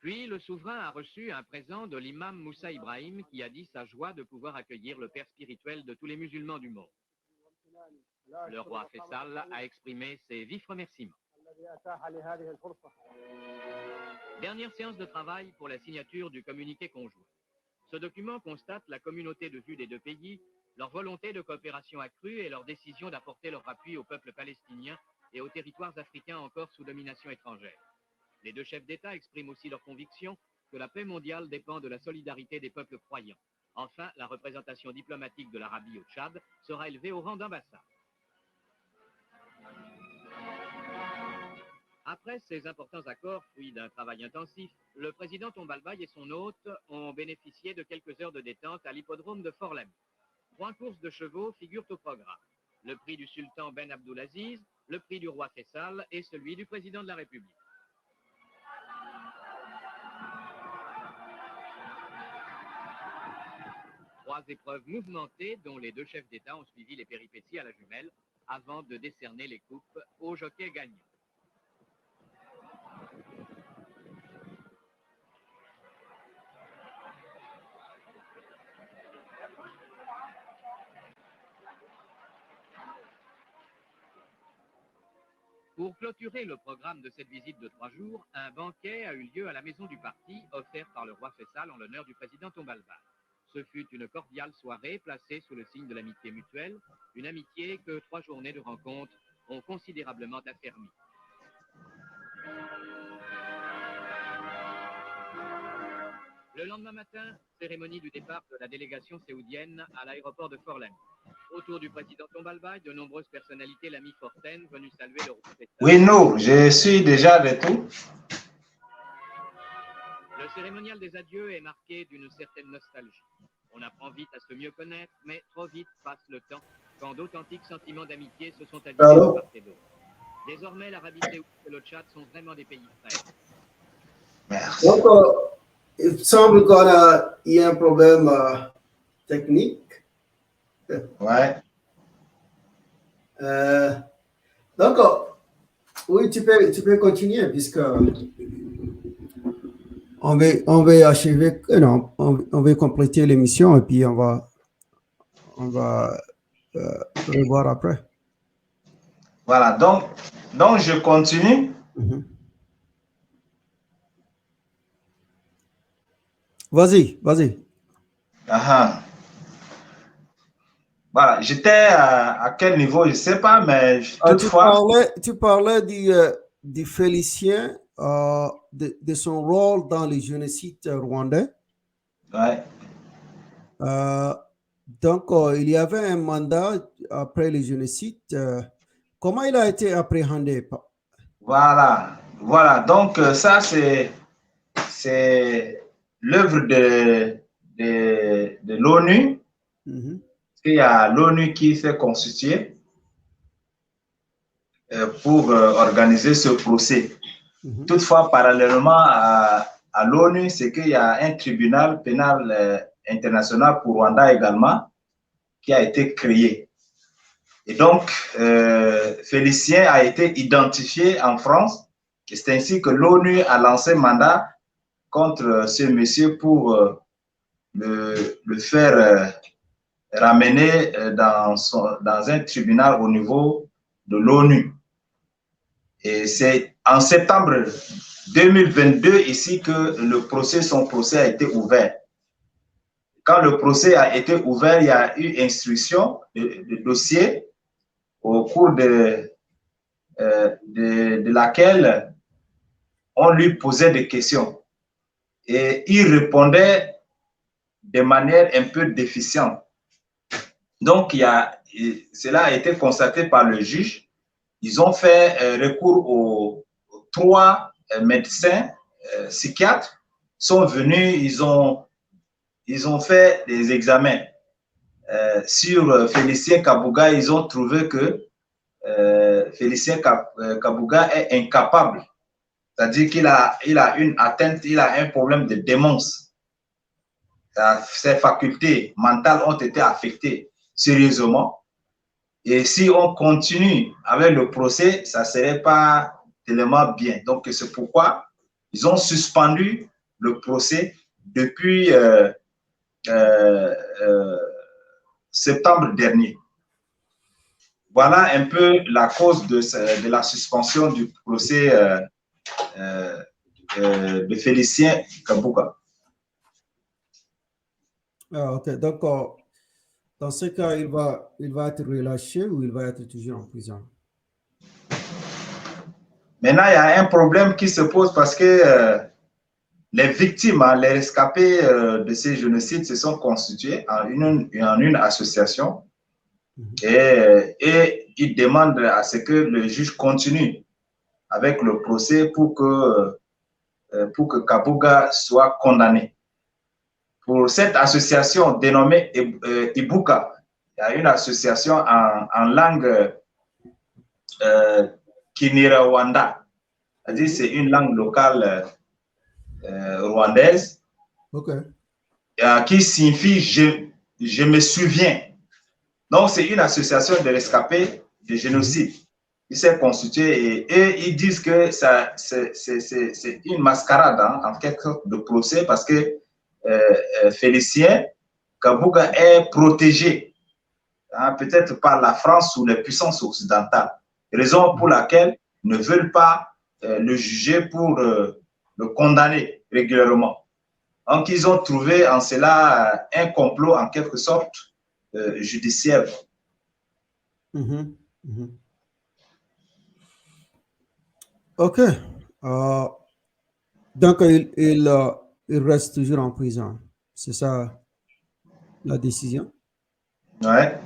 Puis le souverain a reçu un présent de l'imam Moussa Ibrahim qui a dit sa joie de pouvoir accueillir le père spirituel de tous les musulmans du monde. Le roi Faisal a exprimé ses vifs remerciements. Dernière séance de travail pour la signature du communiqué conjoint. Ce document constate la communauté de vue des deux pays, leur volonté de coopération accrue et leur décision d'apporter leur appui au peuple palestinien et aux territoires africains encore sous domination étrangère. Les deux chefs d'État expriment aussi leur conviction que la paix mondiale dépend de la solidarité des peuples croyants. Enfin, la représentation diplomatique de l'Arabie au Tchad sera élevée au rang d'ambassade. Après ces importants accords, fruits d'un travail intensif, le président Tombalbaye et son hôte ont bénéficié de quelques heures de détente à l'hippodrome de Fort-Lamy. 3 courses de chevaux figurent au programme. Le prix du sultan Ben Abdulaziz, le prix du roi Faisal et celui du président de la République. Trois épreuves mouvementées dont les deux chefs d'État ont suivi les péripéties à la jumelle avant de décerner les coupes aux jockeys gagnants. Pour clôturer le programme de cette visite de 3 jours, un banquet a eu lieu à la maison du parti, offert par le roi Faisal en l'honneur du président Tombalbaye. Ce fut une cordiale soirée placée sous le signe de l'amitié mutuelle, une amitié que 3 journées de rencontres ont considérablement affermie. Le lendemain matin, cérémonie du départ de la délégation séoudienne à l'aéroport de Fort-Lamy. Autour du président Tombalbaye, de nombreuses personnalités l'ami Forten venues saluer le roi Faisal. Oui, non, je suis déjà de tout. Le cérémonial des adieux est marqué d'une certaine nostalgie. On apprend vite à se mieux connaître, mais trop vite passe le temps quand d'authentiques sentiments d'amitié se sont agités de part et d'autre. Désormais, l'Arabie saoudite et le Tchad sont vraiment des pays frères. Merci. Donc, il semble qu'il y a un problème technique. Ouais. Donc, oui, tu peux continuer puisque on va achever, non, on va compléter l'émission et puis on va revoir après. Voilà, donc je continue. Vas-y. Voilà, j'étais à quel niveau, je ne sais pas, mais toutefois... Tu parlais du Félicien, de son rôle dans le génocide rwandais. Ouais. Donc, il y avait un mandat après le génocide. Comment il a été appréhendé? Voilà. Donc, ça, c'est l'œuvre de l'ONU. Il y a l'ONU qui s'est constituée pour organiser ce procès. Toutefois, parallèlement à l'ONU, c'est qu'il y a un tribunal pénal international pour Rwanda également qui a été créé. Et donc, Félicien a été identifié en France. Et c'est ainsi que l'ONU a lancé mandat contre ce monsieur pour le faire ramener dans un tribunal au niveau de l'ONU. Et c'est en septembre 2022 ici que son procès a été ouvert. Quand le procès a été ouvert, il y a eu instruction de dossier au cours de laquelle on lui posait des questions. Et il répondait de manière un peu déficiente. Donc, cela a été constaté par le juge. Ils ont fait recours aux 3 médecins psychiatres. Sont venus, ils ont fait des examens sur Félicien Kabuga. Ils ont trouvé que Félicien Kabuga est incapable C'est-à-dire qu'il a une atteinte, il a un problème de démence. Ses facultés mentales ont été affectées sérieusement. Et si on continue avec le procès, ça ne serait pas tellement bien. Donc, c'est pourquoi ils ont suspendu le procès depuis septembre dernier. Voilà un peu la cause de la suspension du procès de Félicien Kabuga. Ah, ok, donc dans ce cas, il va être relâché ou il va être toujours en prison? Maintenant, il y a un problème qui se pose parce que les victimes, les rescapés de ces génocides se sont constitués en une association et ils demandent à ce que le juge continue avec le procès pour que Kabuga soit condamné. Pour cette association dénommée Ibuka, il y a une association en langue Kinyarwanda, c'est-à-dire c'est une langue locale rwandaise, qui signifie je me souviens. Donc c'est une association de rescapés de génocide. Il s'est constitué et ils disent que c'est une mascarade en quelque sorte de procès parce que Félicien Kabuga est protégé, peut-être par la France ou les puissances occidentales, raison pour laquelle ils ne veulent pas le juger pour le condamner régulièrement. Donc ils ont trouvé en cela un complot en quelque sorte judiciaire. Ok. Donc, il reste toujours en prison. C'est ça la décision? Ouais.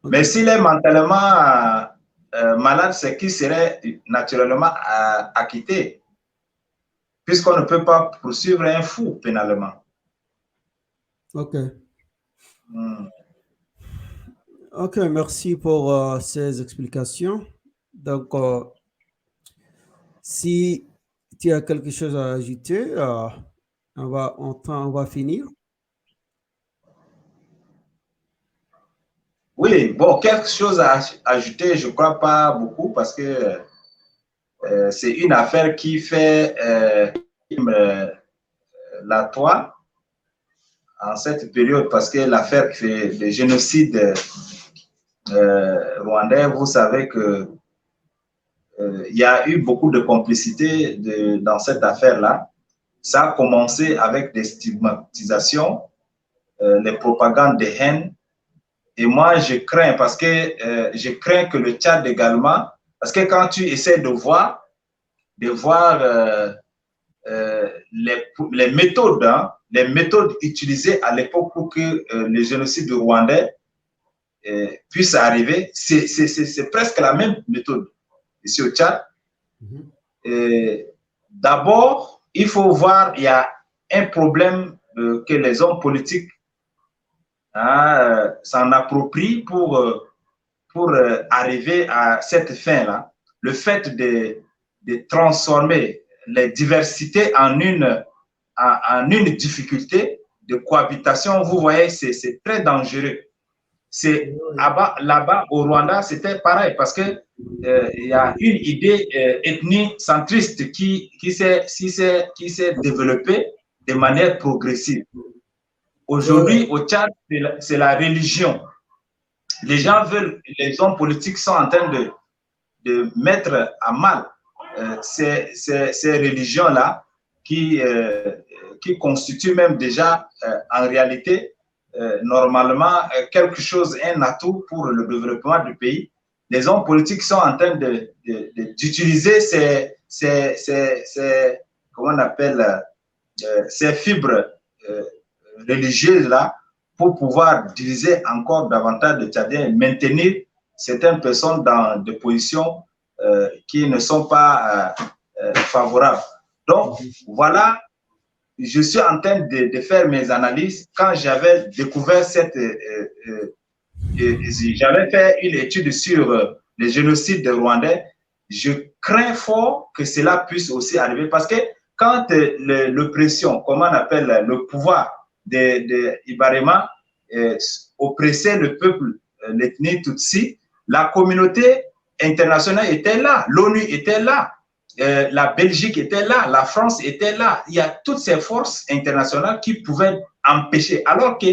Okay. Mais s'il est mentalement malade, c'est qu'il serait naturellement acquitté, puisqu'on ne peut pas poursuivre un fou pénalement. Ok. Ok, merci pour ces explications. Donc, si tu as quelque chose à ajouter, on va finir. Oui, bon, quelque chose à ajouter, je ne crois pas beaucoup, parce que c'est une affaire qui fait la toile en cette période, parce que l'affaire des génocides rwandais, vous savez que il y a eu beaucoup de complicité dans cette affaire-là. Ça a commencé avec des stigmatisations, les propagandes de haine. Et moi, je crains je crains que le Tchad également, parce que quand tu essaies de voir les méthodes, les méthodes utilisées à l'époque pour que le génocide rwandais puisse arriver, c'est presque la même méthode ici au Tchad. D'abord, il faut voir, il y a un problème que les hommes politiques s'en approprient pour arriver à cette fin-là. Le fait de transformer les diversités en une difficulté de cohabitation, vous voyez, c'est très dangereux. Là-bas, au Rwanda, c'était pareil parce que il y a une idée ethnicentriste qui s'est développée de manière progressive. Aujourd'hui, au Tchad, c'est la religion. Les gens veulent, les hommes politiques sont en train de mettre à mal ces religions-là qui constituent même déjà en réalité normalement quelque chose, un atout pour le développement du pays. Les hommes politiques sont en train d'utiliser comment on appelle, ces fibres religieuses-là pour pouvoir diviser encore davantage de Tchadiens et maintenir certaines personnes dans des positions qui ne sont pas favorables. Donc, voilà, je suis en train de faire mes analyses. Quand j'avais découvert j'avais fait une étude sur les génocides rwandais, je crains fort que cela puisse aussi arriver parce que quand l'oppression, comment on appelle le pouvoir de Ibarema oppressait le peuple, l'ethnie Tutsi, la communauté internationale était là, l'ONU était là, la Belgique était là, la France était là. Il y a toutes ces forces internationales qui pouvaient empêcher, alors que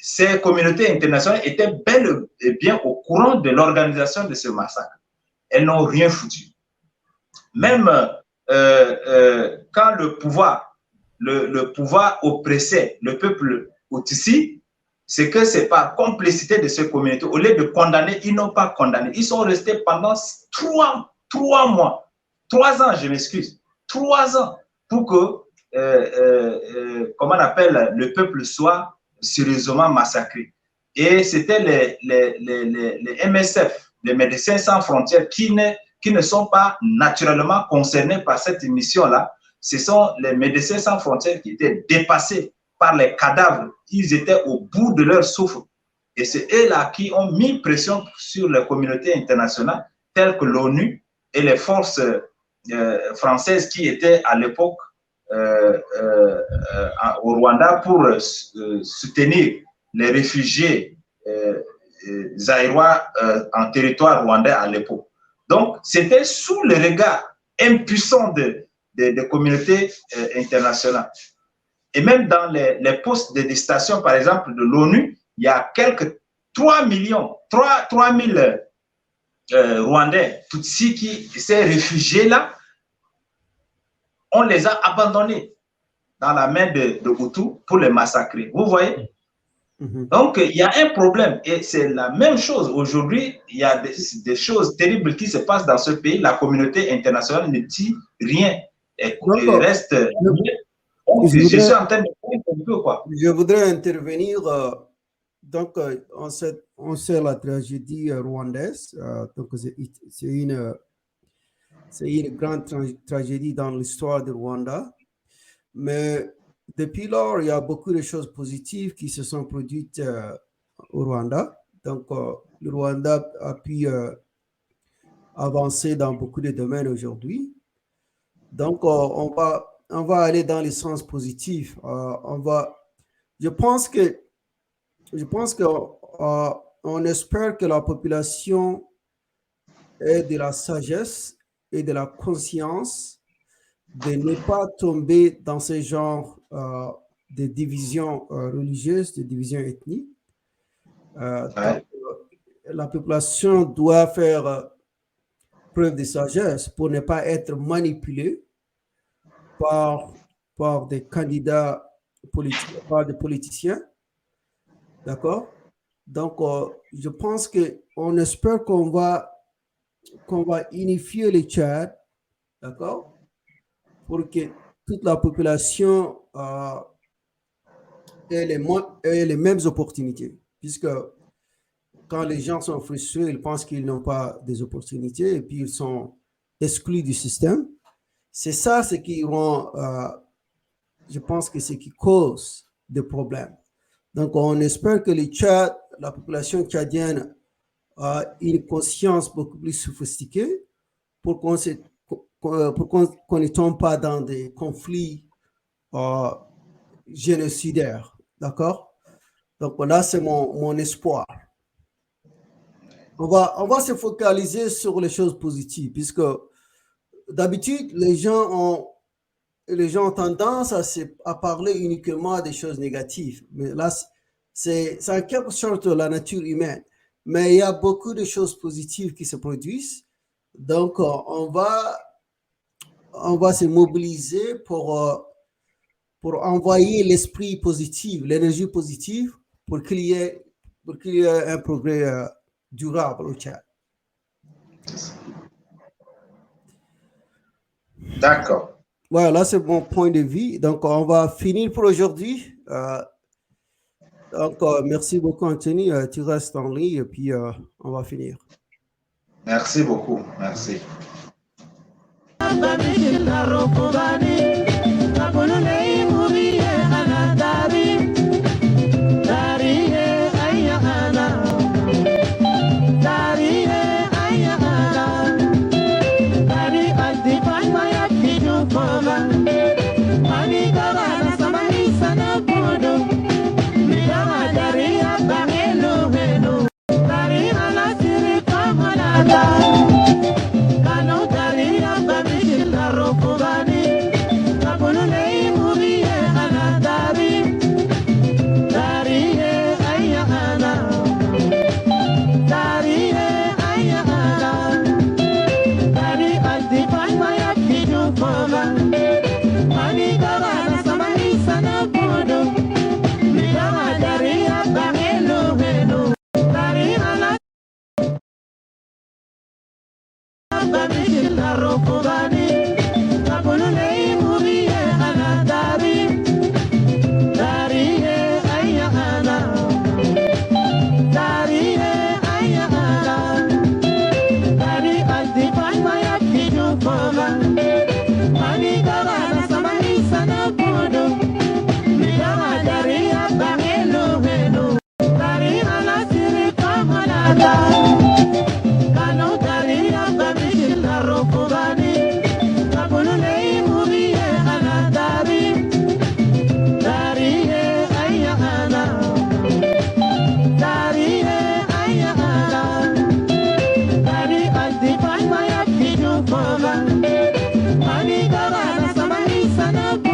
ces communautés internationales étaient bel et bien au courant de l'organisation de ce massacre. Elles n'ont rien foutu. Même quand le pouvoir oppressait le peuple Tutsi, c'est que c'est par complicité de ces communautés. Au lieu de condamner, ils n'ont pas condamné. Ils sont restés pendant 3 mois, 3 ans, je m'excuse, 3 ans pour que, comment on appelle, le peuple soit sérieusement massacré. Et c'était les MSF, les Médecins Sans Frontières, qui ne sont pas naturellement concernés par cette mission-là. Ce sont les Médecins Sans Frontières qui étaient dépassés par les cadavres. Ils étaient au bout de leur souffle. Et c'est eux-là qui ont mis pression sur les communautés internationales, telles que l'ONU et les forces françaises qui étaient à l'époque au Rwanda pour soutenir les réfugiés zaïrois en territoire rwandais à l'époque. Donc, c'était sous le regard impuissant des communautés internationales. Et même dans les postes de station, par exemple, de l'ONU, il y a quelques 3 000 Rwandais, Tutsis qui, ces réfugiés-là, on les a abandonnés dans la main de Hutu pour les massacrer. Vous voyez? Donc, il y a un problème. Et c'est la même chose. Aujourd'hui, il y a des choses terribles qui se passent dans ce pays. La communauté internationale ne dit rien. Et reste... Je voudrais intervenir. Donc, on sait la tragédie rwandaise. Donc, c'est une grande tragédie dans l'histoire du Rwanda. Mais depuis lors, il y a beaucoup de choses positives qui se sont produites au Rwanda. Donc, le Rwanda a pu avancer dans beaucoup de domaines aujourd'hui. Donc, on va aller dans les sens positifs. Je pense qu'on espère que la population ait de la sagesse et de la conscience de ne pas tomber dans ce genre de divisions religieuses, de divisions ethniques. Donc, la population doit faire preuve de sagesse pour ne pas être manipulée par des candidats politiques, par des politiciens. D'accord? Donc, je pense qu'on espère qu'on va unifier le Tchad, d'accord? Pour que toute la population ait les mêmes opportunités. Puisque quand les gens sont frustrés, ils pensent qu'ils n'ont pas des opportunités et puis ils sont exclus du système. C'est ça ce qui rend, je pense que c'est ce qui cause des problèmes. Donc, on espère que la population tchadienne a une conscience beaucoup plus sophistiquée pour qu'on ne tombe pas dans des conflits génocidaires. D'accord? Donc, là, c'est mon espoir. On va se focaliser sur les choses positives, puisque d'habitude, les gens ont tendance à parler uniquement des choses négatives. Mais là, c'est en quelque sorte la nature humaine. Mais il y a beaucoup de choses positives qui se produisent. Donc, on va se mobiliser pour envoyer l'esprit positif, l'énergie positive, pour qu'il y ait un progrès durable au Tchad. D'accord. Voilà, c'est mon point de vue. Donc, on va finir pour aujourd'hui. Donc, merci beaucoup, Anthony. Tu restes en ligne et puis on va finir. Merci beaucoup. Merci. Bye.